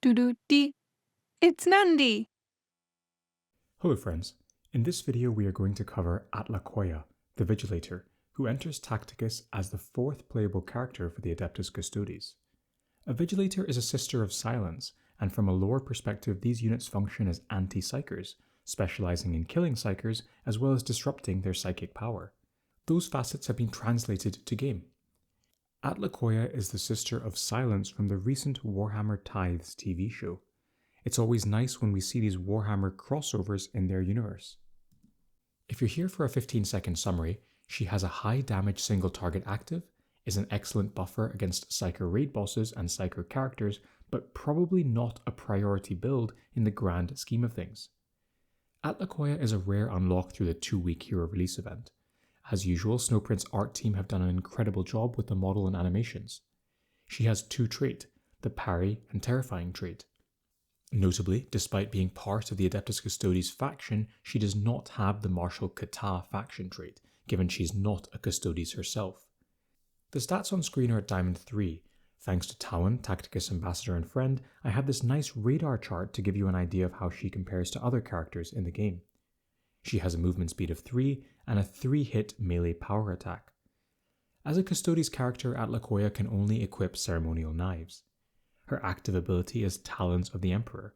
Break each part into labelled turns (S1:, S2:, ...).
S1: Doo-doo-dee. It's Nandi!
S2: Hello friends, in this video we are going to cover Atlacoya, the Vigilator, who enters Tacticus as the fourth playable character for the Adeptus Custodes. A Vigilator is a sister of Silence, and from a lore perspective these units function as anti-Psykers, specialising in killing Psykers as well as disrupting their psychic power. Those facets have been translated to game. Atlacoya is the sister of Silence from the recent Warhammer Tithes TV show. It's always nice when we see these Warhammer crossovers in their universe. If you're here for a 15-second summary, she has a high damage single target active, is an excellent buffer against Psyker raid bosses and Psyker characters, but probably not a priority build in the grand scheme of things. Atlacoya is a rare unlock through the 2-week hero release event. As usual, Snowprint's art team have done an incredible job with the model and animations. She has two traits, the parry and terrifying trait. Notably, despite being part of the Adeptus Custodes faction, she does not have the martial kata faction trait, given she's not a Custodes herself. The stats on screen are at Diamond 3. Thanks to Tawan, Tacticus ambassador and friend, I have this nice radar chart to give you an idea of how she compares to other characters in the game. She has a movement speed of 3 and a 3-hit melee power attack. As a Custodes character, Atlacoya can only equip ceremonial knives. Her active ability is Talons of the Emperor.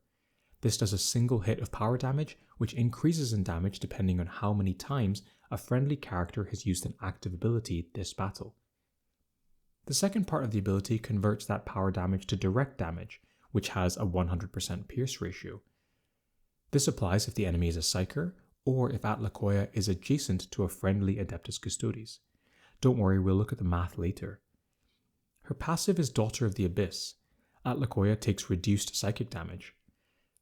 S2: This does a single hit of power damage, which increases in damage depending on how many times a friendly character has used an active ability this battle. The second part of the ability converts that power damage to direct damage, which has a 100% pierce ratio. This applies if the enemy is a Psyker, or if Atlacoya is adjacent to a friendly Adeptus Custodes. Don't worry, we'll look at the math later. Her passive is Daughter of the Abyss. Atlacoya takes reduced psychic damage.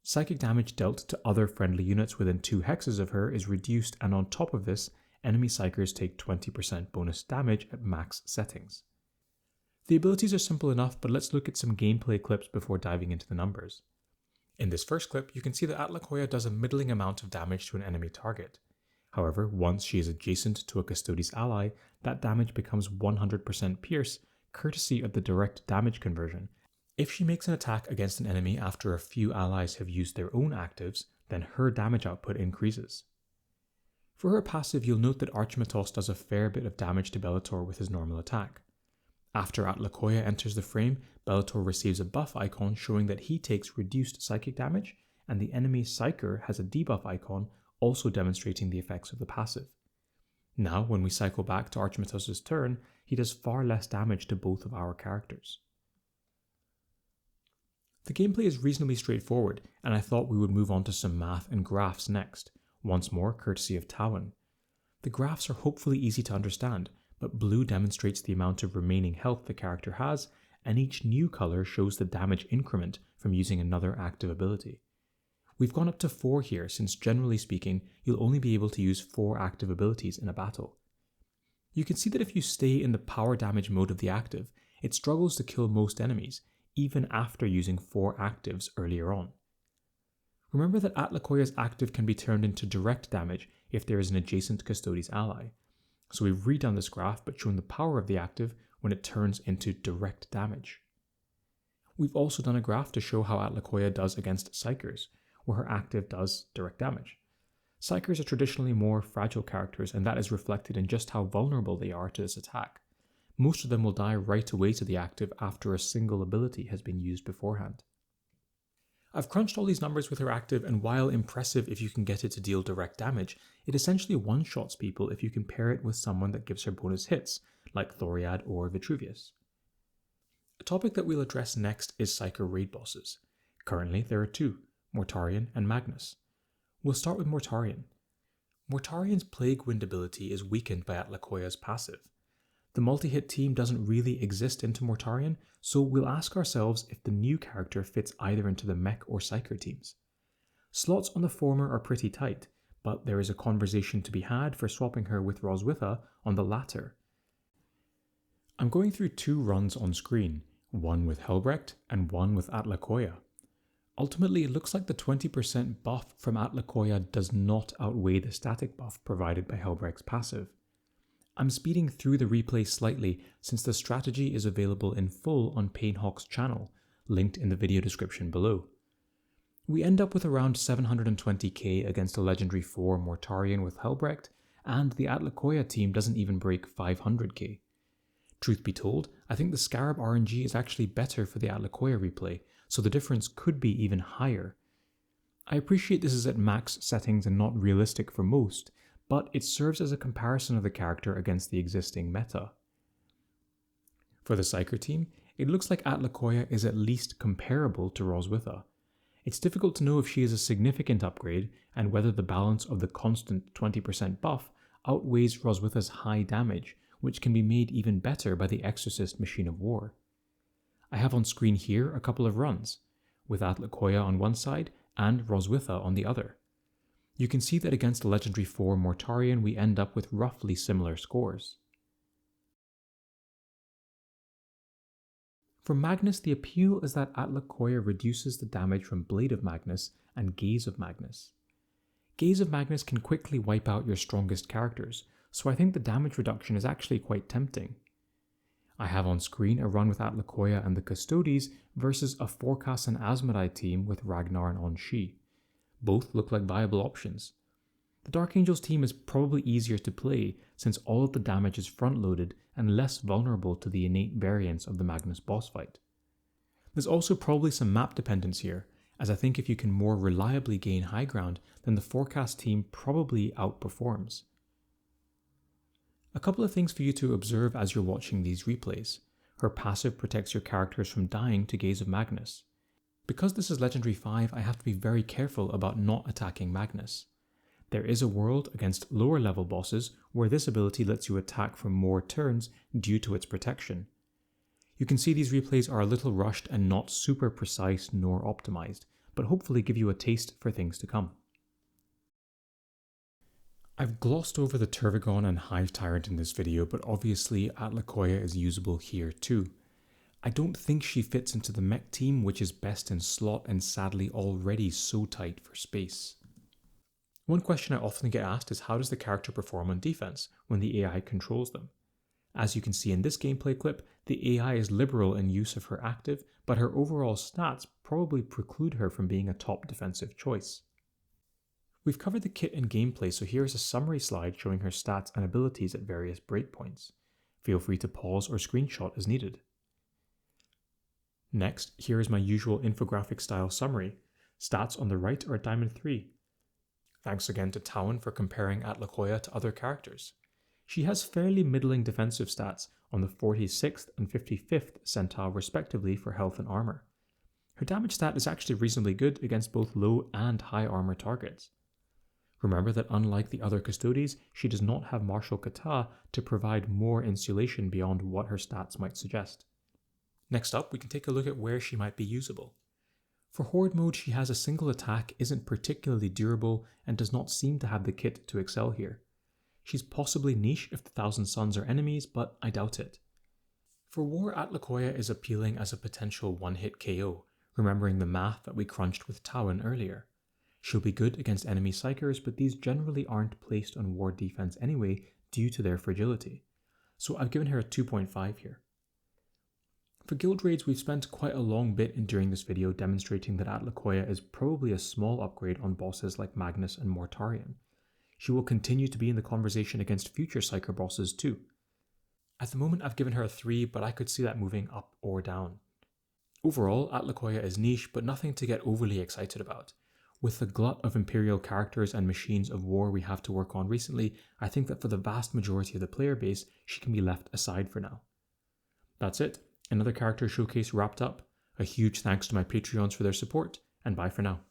S2: Psychic damage dealt to other friendly units within 2 hexes of her is reduced, and on top of this, enemy Psykers take 20% bonus damage at max settings. The abilities are simple enough, but let's look at some gameplay clips before diving into the numbers. In this first clip, you can see that Atlacoya does a middling amount of damage to an enemy target. However, once she is adjacent to a Custodes ally, that damage becomes 100% pierce, courtesy of the direct damage conversion. If she makes an attack against an enemy after a few allies have used their own actives, then her damage output increases. For her passive, you'll note that Archimatos does a fair bit of damage to Bellator with his normal attack. After Atlacoya enters the frame, Bellator receives a buff icon showing that he takes reduced psychic damage, and the enemy Psyker has a debuff icon also demonstrating the effects of the passive. Now, when we cycle back to Archimatos' turn, he does far less damage to both of our characters. The gameplay is reasonably straightforward, and I thought we would move on to some math and graphs next, once more courtesy of Tawan. The graphs are hopefully easy to understand, but blue demonstrates the amount of remaining health the character has, and each new colour shows the damage increment from using another active ability. We've gone up to 4 here, since generally speaking, you'll only be able to use 4 active abilities in a battle. You can see that if you stay in the power damage mode of the active, it struggles to kill most enemies, even after using 4 actives earlier on. Remember that Atlacoya's active can be turned into direct damage if there is an adjacent Custodes ally. So we've redone this graph but shown the power of the active when it turns into direct damage. We've also done a graph to show how Atlacoya does against Psykers, where her active does direct damage. Psykers are traditionally more fragile characters, and that is reflected in just how vulnerable they are to this attack. Most of them will die right away to the active after a single ability has been used beforehand. I've crunched all these numbers with her active, and while impressive if you can get it to deal direct damage, it essentially one-shots people if you can pair it with someone that gives her bonus hits, like Thoriad or Vitruvius. A topic that we'll address next is Psyker raid bosses. Currently there are 2, Mortarion and Magnus. We'll start with Mortarion. Mortarion's Plague Wind ability is weakened by Atlacoya's passive. The multi-hit team doesn't really exist into Mortarion, so we'll ask ourselves if the new character fits either into the Mech or Psyker teams. Slots on the former are pretty tight, but there is a conversation to be had for swapping her with Roswitha on the latter. I'm going through 2 runs on screen, one with Helbrecht and one with Atlacoya. Ultimately, it looks like the 20% buff from Atlacoya does not outweigh the static buff provided by Helbrecht's passive. I'm speeding through the replay slightly since the strategy is available in full on Painhawk's channel, linked in the video description below. We end up with around 720k against a Legendary 4 Mortarion with Helbrecht, and the Atlacoya team doesn't even break 500k. Truth be told, I think the Scarab RNG is actually better for the Atlacoya replay, so the difference could be even higher. I appreciate this is at max settings and not realistic for most, but it serves as a comparison of the character against the existing meta. For the Psyker team, it looks like Atlacoya is at least comparable to Roswitha. It's difficult to know if she is a significant upgrade and whether the balance of the constant 20% buff outweighs Roswitha's high damage, which can be made even better by the Exorcist Machine of War. I have on screen here a couple of runs, with Atlacoya on one side and Roswitha on the other. You can see that against the Legendary 4 Mortarion we end up with roughly similar scores. For Magnus, the appeal is that Atlacoya reduces the damage from Blade of Magnus and Gaze of Magnus. Gaze of Magnus can quickly wipe out your strongest characters, so I think the damage reduction is actually quite tempting. I have on screen a run with Atlacoya and the Custodes versus a Forecast and Asmodai team with Ragnar and Onshi. Both look like viable options. The Dark Angels team is probably easier to play since all of the damage is front-loaded and less vulnerable to the innate variance of the Magnus boss fight. There's also probably some map dependence here, as I think if you can more reliably gain high ground, then the Forecast team probably outperforms. A couple of things for you to observe as you're watching these replays. Her passive protects your characters from dying to Gaze of Magnus. Because this is Legendary 5, I have to be very careful about not attacking Magnus. There is a world against lower level bosses where this ability lets you attack for more turns due to its protection. You can see these replays are a little rushed and not super precise nor optimized, but hopefully give you a taste for things to come. I've glossed over the Turvagon and Hive Tyrant in this video, but obviously Atlacoya is usable here too. I don't think she fits into the mech team, which is best in slot and sadly already so tight for space. One question I often get asked is how does the character perform on defense when the AI controls them? As you can see in this gameplay clip, the AI is liberal in use of her active, but her overall stats probably preclude her from being a top defensive choice. We've covered the kit and gameplay, so here's a summary slide showing her stats and abilities at various breakpoints. Feel free to pause or screenshot as needed. Next, here is my usual infographic style summary. Stats on the right are at Diamond 3. Thanks again to Tauan for comparing Atlacoya to other characters. She has fairly middling defensive stats on the 46th and 55th centile respectively for health and armor. Her damage stat is actually reasonably good against both low and high armor targets. Remember that unlike the other Custodes, she does not have Martial Kata to provide more insulation beyond what her stats might suggest. Next up, we can take a look at where she might be usable. For Horde mode, she has a single attack, isn't particularly durable, and does not seem to have the kit to excel here. She's possibly niche if the Thousand Suns are enemies, but I doubt it. For War, Atlacoya is appealing as a potential one-hit KO, remembering the math that we crunched with Tauan earlier. She'll be good against enemy Psykers, but these generally aren't placed on War defense anyway due to their fragility. So I've given her a 2.5 here. For guild raids, we've spent quite a long bit during this video demonstrating that Atlacoya is probably a small upgrade on bosses like Magnus and Mortarion. She will continue to be in the conversation against future Psyker bosses too. At the moment I've given her a 3, but I could see that moving up or down. Overall, Atlacoya is niche, but nothing to get overly excited about. With the glut of Imperial characters and machines of war we have to work on recently, I think that for the vast majority of the player base, she can be left aside for now. That's it. Another character showcase wrapped up. A huge thanks to my Patreons for their support, and bye for now.